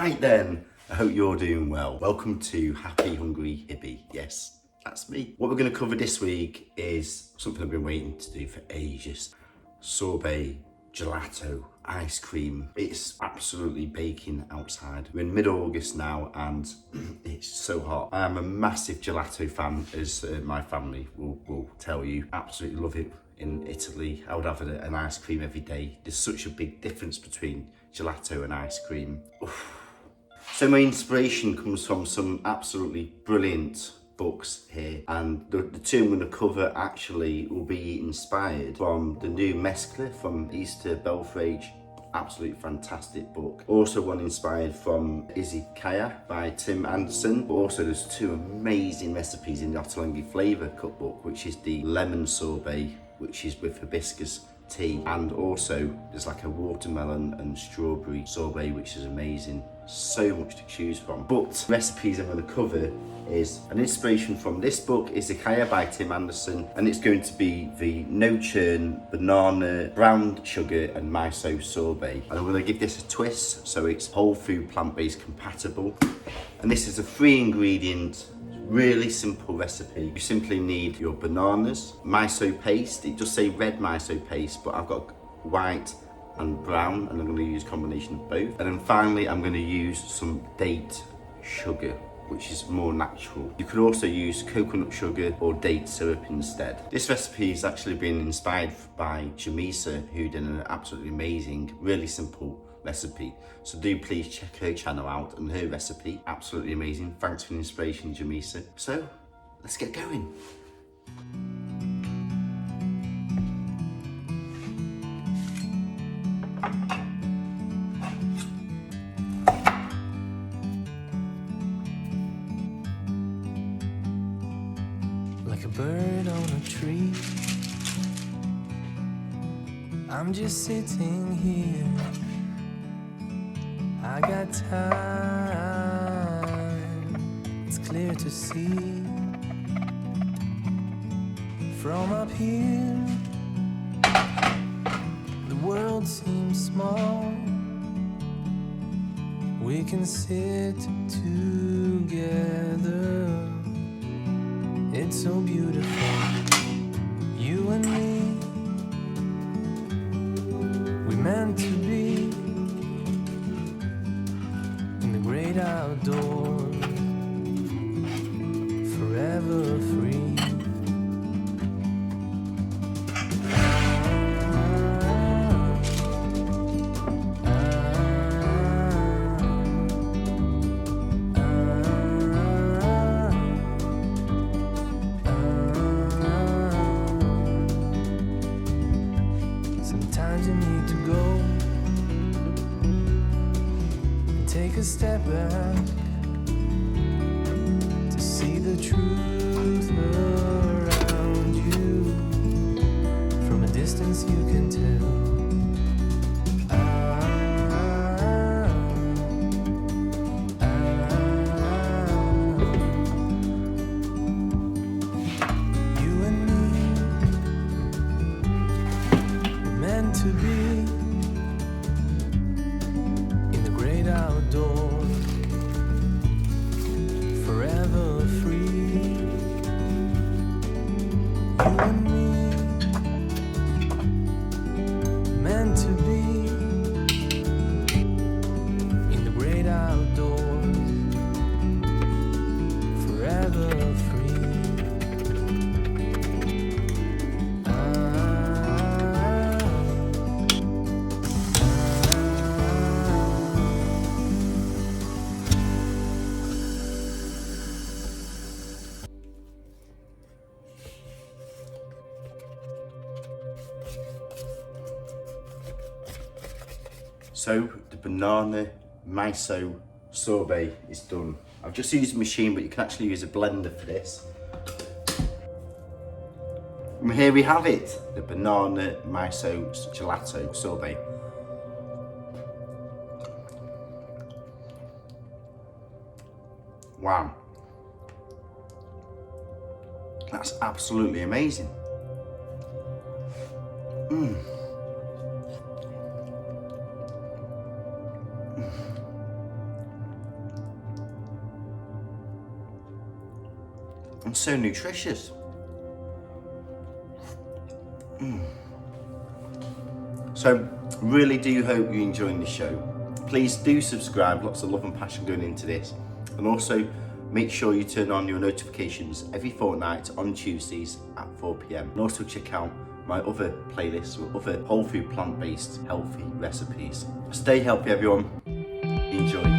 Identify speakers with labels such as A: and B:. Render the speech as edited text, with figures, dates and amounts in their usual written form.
A: Right then, I hope you're doing well. Welcome to Happy Hungry Hibby. Yes, that's me. What we're going to cover this week is something I've been waiting to do for ages. Sorbet, gelato, ice cream. It's absolutely baking outside. We're in mid-August now and it's so hot. I am a massive gelato fan, as my family will tell you. Absolutely love it. In Italy, I would have an ice cream every day. There's such a big difference between gelato and ice cream. Oof. So my inspiration comes from some absolutely brilliant books here, and the two I'm going to cover actually will be inspired from the new Mescla from Easter Belfrage. Absolutely fantastic book. Also one inspired from Izakaya by Tim Anderson. But also there's two amazing recipes in the Ottolenghi Flavour Cookbook, which is the lemon sorbet, which is with hibiscus tea, and also there's like a watermelon and strawberry sorbet, which is amazing. So much to choose from. But recipes I'm going to cover is an inspiration from this book, Izakaya by Tim Anderson, and it's going to be the no churn banana, brown sugar and miso sorbet. And I'm going to give this a twist so it's whole food plant-based compatible. And this is a 3 ingredient, really simple recipe. You simply need your bananas, miso paste. It does say red miso paste, but I've got white and brown, and I'm going to use a combination of both. And then finally, I'm going to use some date sugar, which is more natural. You could also use coconut sugar or date syrup instead. This recipe has actually been inspired by Miso, who did an absolutely amazing, really simple recipe. So do please check her channel out and her recipe. Absolutely amazing. Thanks for the inspiration, Miso. So let's get going.
B: Like a bird on a tree, I'm just sitting here. I got time, it's clear to see. From up here, the world seems small. We can sit together. It's so beautiful, you and me. We meant to be in the great outdoors, forever free. Sometimes you need to go and take a step back to see the truth around you. From a distance you can tell. You and me, meant to be in the great outdoors, forever free. You and me, meant to be in the great outdoors, forever free.
A: So the banana miso sorbet is done. I've just used a machine, but you can actually use a blender for this. And here we have it, the banana miso gelato sorbet. Wow. That's absolutely amazing. and so nutritious. So really do hope you're enjoying the show. Please do subscribe, lots of love and passion going into this. And also make sure you turn on your notifications every fortnight on Tuesdays at 4 p.m. And also check out my other playlists with other whole food plant-based healthy recipes. Stay healthy everyone, enjoy.